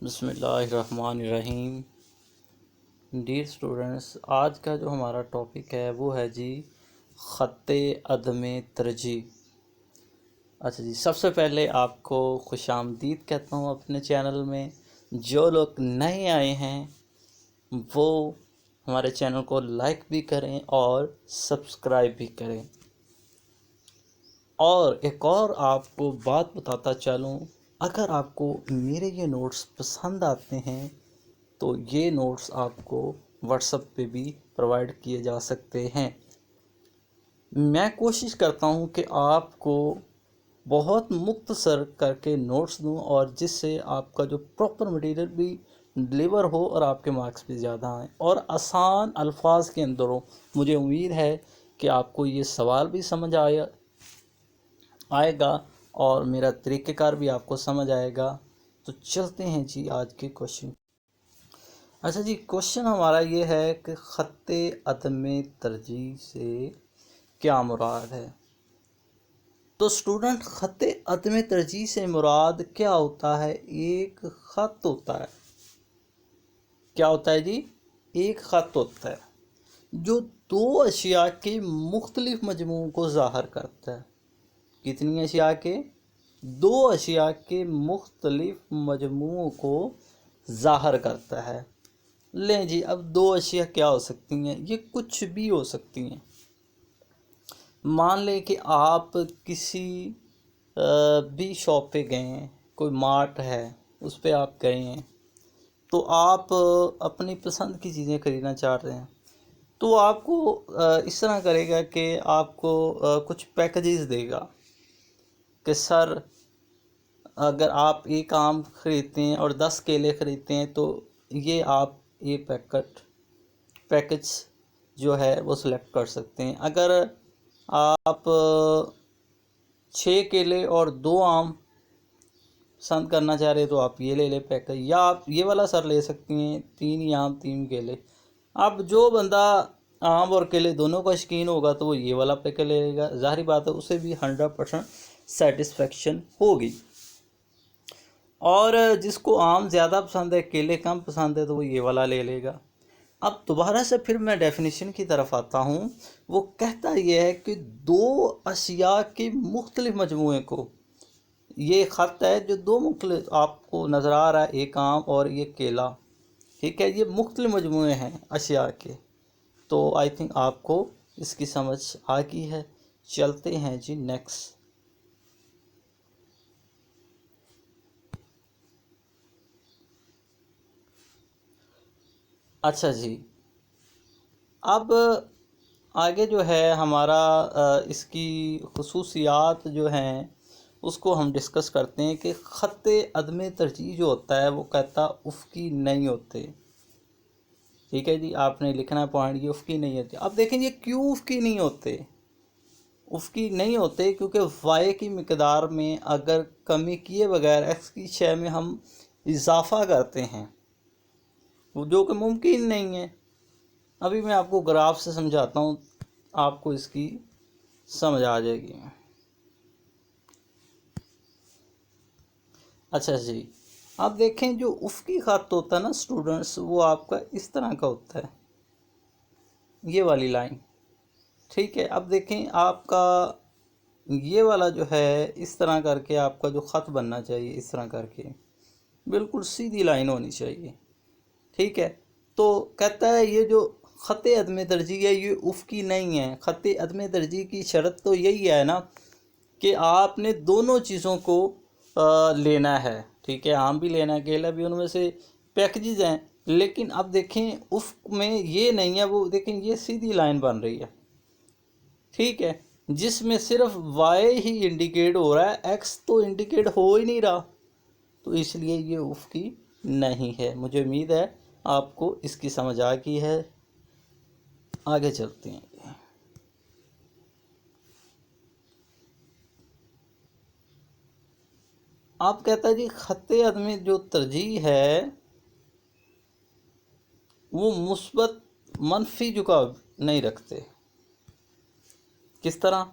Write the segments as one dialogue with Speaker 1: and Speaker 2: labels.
Speaker 1: बिस्मिल्लाहिर्रहमानिर्रहीम। Dear students, आज का जो हमारा टॉपिक है वो है जी ख़त्ते अदम तरजीह। अच्छा जी, सबसे पहले आपको खुशामदीद कहता हूँ अपने चैनल में। जो लोग नए आए हैं वो हमारे चैनल को लाइक भी करें और सब्सक्राइब भी करें। और एक और आपको बात बताता चलूँ, अगर आपको मेरे ये नोट्स पसंद आते हैं तो ये नोट्स आपको व्हाट्सएप पे भी प्रोवाइड किए जा सकते हैं। मैं कोशिश करता हूँ कि आपको बहुत मुख्तसर करके नोट्स दूँ और जिससे आपका जो प्रॉपर मटेरियल भी डिलीवर हो और आपके मार्क्स भी ज़्यादा आएँ और आसान अल्फाज के अंदर हो। मुझे उम्मीद है कि आपको ये सवाल भी समझ आएगा और मेरा तरीक़ेकार भी आपको समझ आएगा। तो चलते हैं जी आज के क्वेश्चन। अच्छा जी, क्वेश्चन हमारा ये है कि ख़त्ते अदम तरजीह से क्या मुराद है। तो स्टूडेंट, ख़त्ते अदम तरजीह से मुराद क्या होता है? एक ख़त होता है। क्या होता है जी? एक ख़त होता है जो दो अशिया के मुख्तलिफ मजमूओं को ज़ाहिर करता है। कितनी अशिया के? दो अशिया के मुख्तलिफ मजमूओं को ज़ाहिर करता है। लें जी, अब दो अशिया क्या हो सकती हैं? ये कुछ भी हो सकती हैं। मान लें कि आप किसी भी शॉप पे गए हैं, कोई मार्ट है उस पे आप गए हैं, तो आप अपनी पसंद की चीज़ें ख़रीदना चाह रहे हैं। तो आपको इस तरह करेगा कि आपको कुछ पैकेजेस देगा कि सर, अगर आप एक आम ख़रीदते हैं और 10 केले ख़रीदते हैं तो ये आप ये पैकेज जो है वो सिलेक्ट कर सकते हैं। अगर आप 6 केले और 2 आम पसंद करना चाह रहे हैं तो आप ये ले लें पैकेज, या आप ये वाला सर ले सकती हैं 3 आम 3 केले। अब जो बंदा आम और केले दोनों का शौकीन होगा तो वो ये वाला पैकेज ले लेगा। ज़ाहिर बात है उसे भी 100% सेटिस्फेक्शन होगी। और जिसको आम ज़्यादा पसंद है, केले कम पसंद है, तो वो ये वाला ले लेगा। अब दोबारा से फिर मैं डेफिनेशन की तरफ आता हूँ। वो कहता यह है कि दो अशिया के मुख्तलिफ मजमूए को, ये ख़त है जो दो मुख्तलिफ आपको नज़र आ रहा है, एक आम और ये केला, ठीक है, ये मुख्तलिफ मजमूए हैं अशिया के। तो आई थिंक आपको इसकी समझ आ गई है। चलते हैं जी नेक्स्ट। अच्छा जी, अब आगे जो है हमारा इसकी खुसूसियात जो हैं उसको हम डिस्कस करते हैं कि ख़त्ते अदम तरजीह जो होता है वो कहता उफ़क़ी नहीं होते। ठीक है जी, आपने लिखना पॉइंट, ये उफ़क़ी नहीं होते। अब देखें ये क्यों उफ़क़ी नहीं होते। उफ़क़ी नहीं होते क्योंकि वाई की मिकदार में अगर कमी किए बगैर एक्स की शय में हम इजाफ़ा करते हैं, वो जो कि मुमकिन नहीं है। अभी मैं आपको ग्राफ से समझाता हूँ, आपको इसकी समझ आ जाएगी। अच्छा जी, आप देखें जो उफ़क़ी ख़त होता है ना स्टूडेंट्स, वो आपका इस तरह का होता है, ये वाली लाइन, ठीक है। अब देखें आपका ये वाला जो है इस तरह करके आपका जो ख़त बनना चाहिए, इस तरह करके बिल्कुल सीधी लाइन होनी चाहिए, ठीक है। तो कहता है ये जो ख़त्ते अदम तरजीह है ये उफ़क़ी नहीं है। ख़त्ते अदम तरजीह की शर्त तो यही है ना कि आपने दोनों चीज़ों को लेना है, ठीक है, आम भी लेना है, केला भी, उनमें से पैकेजेस हैं। लेकिन अब देखें उफ़क़ में ये नहीं है, वो देखें ये सीधी लाइन बन रही है, ठीक है, जिसमें सिर्फ वाई ही इंडिकेट हो रहा है, एक्स तो इंडिकेट हो ही नहीं रहा, तो इसलिए ये उफ़क़ी नहीं है। मुझे उम्मीद है आपको इसकी समझ आ गई है। आगे चलते हैं। आप कहता है जी ख़त्ते अदम जो तरजीह है वो मुस्बत मनफी झुकाव नहीं रखते। किस तरह?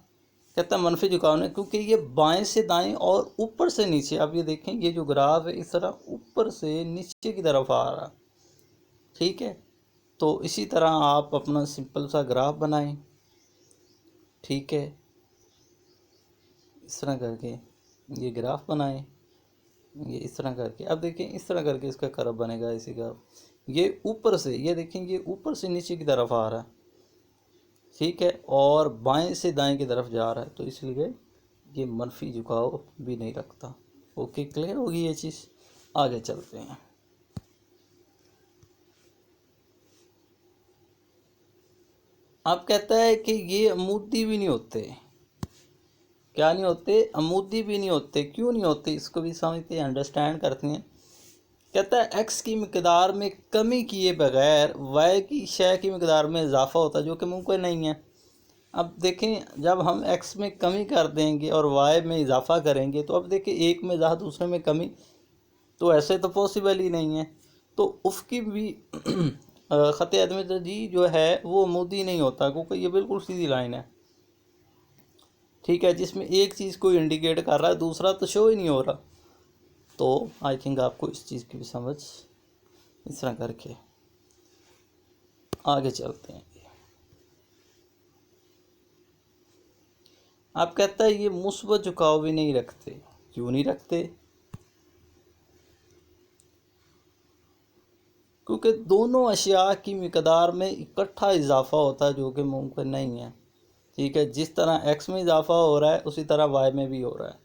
Speaker 1: कहता है मनफी झुकाव ने, क्योंकि ये बाएं से दाएं और ऊपर से नीचे, अब ये देखें ये जो ग्राफ है इस तरह ऊपर से नीचे की तरफ आ रहा, ठीक है। तो इसी तरह आप अपना सिंपल सा ग्राफ बनाएं, ठीक है, इस तरह करके ये ग्राफ बनाएं, ये इस तरह करके, अब देखें इस तरह करके इसका कर्व बनेगा इसी का। ये ऊपर से, ये देखें ये ऊपर से नीचे की तरफ आ रहा है, ठीक है, और बाएं से दाएं की तरफ जा रहा है, तो इसलिए ये मनफी झुकाव भी नहीं रखता। ओके, क्लियर होगी ये चीज़। आगे चलते हैं। अब कहता है कि ये अमूदी भी नहीं होते, क्या नहीं होते, अमूदी भी नहीं होते। क्यों नहीं होते, इसको भी समझते हैं, अंडरस्टैंड करते हैं। कहता है एक्स की मिकदार में कमी किए बगैर वाई की शय की मिकदार में इजाफा होता है, जो कि मुमकिन नहीं है। अब देखें जब हम एक्स में कमी कर देंगे और वाई में इजाफा करेंगे, तो अब देखें एक में इजाफा दूसरे में कमी, तो ऐसे तो पॉसिबल ही नहीं है। तो उसकी भी ख़त अदम तरजीह जो है वो अमूदी नहीं होता, क्योंकि ये बिल्कुल सीधी लाइन है, ठीक है, जिसमें एक चीज़ को इंडिकेट कर रहा है, दूसरा तो शो ही नहीं हो रहा। तो आई थिंक आपको इस चीज़ की भी समझ इस तरह करके आगे चलते हैं। आप कहता है ये मुस्बत झुकाव भी नहीं रखते। क्यों नहीं रखते, क्योंकि दोनों अशिया की मिकदार में इकट्ठा इजाफा होता है, जो कि मुमकिन नहीं है, ठीक है। जिस तरह एक्स में इजाफा हो रहा है उसी तरह वाई में भी हो रहा है।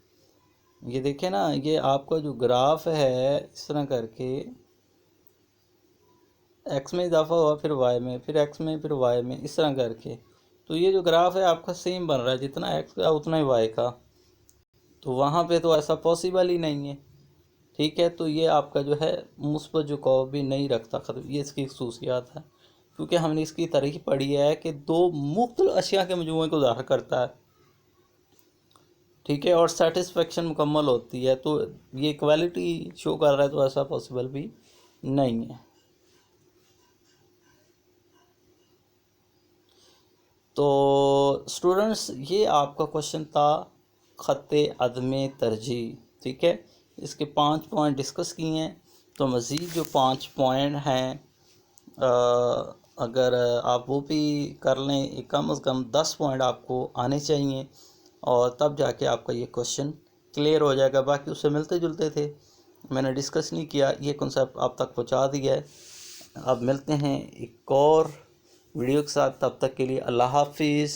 Speaker 1: ये देखें ना, ये आपका जो ग्राफ है इस तरह करके एक्स में इजाफा हुआ, फिर वाई में, फिर एक्स में, फिर वाई में, इस तरह करके। तो ये जो ग्राफ है आपका सेम बन रहा है, जितना एक्स का उतना ही वाई का। तो वहाँ पे तो ऐसा पॉसिबल ही नहीं है, ठीक है। तो ये आपका जो है मुस्बत झुकाव भी नहीं रखता, खत्म, ये इसकी खसूसियात है। क्योंकि हमने इसकी तारीख पढ़ी है कि दो मुख्तलिफ अशिया के मजमूए को ज़ाहिर करता है, ठीक है, और सेटिस्फेक्शन मुकम्मल होती है। तो ये इक्वालिटी शो कर रहा है, तो ऐसा पॉसिबल भी नहीं है। तो स्टूडेंट्स ये आपका क्वेश्चन था ख़त्ते अदम तरजीह, ठीक है। इसके 5 पॉइंट डिस्कस किए हैं। तो मज़ीद जो 5 पॉइंट हैं अगर आप वो भी कर लें, कम से कम 10 पॉइंट आपको आने चाहिए, और तब जाके आपका ये क्वेश्चन क्लियर हो जाएगा। बाकी उससे मिलते जुलते थे, मैंने डिस्कस नहीं किया, ये कॉन्सेप्ट आप तक पहुंचा दिया है। अब मिलते हैं एक और वीडियो के साथ, तब तक के लिए अल्लाह हाफिज़।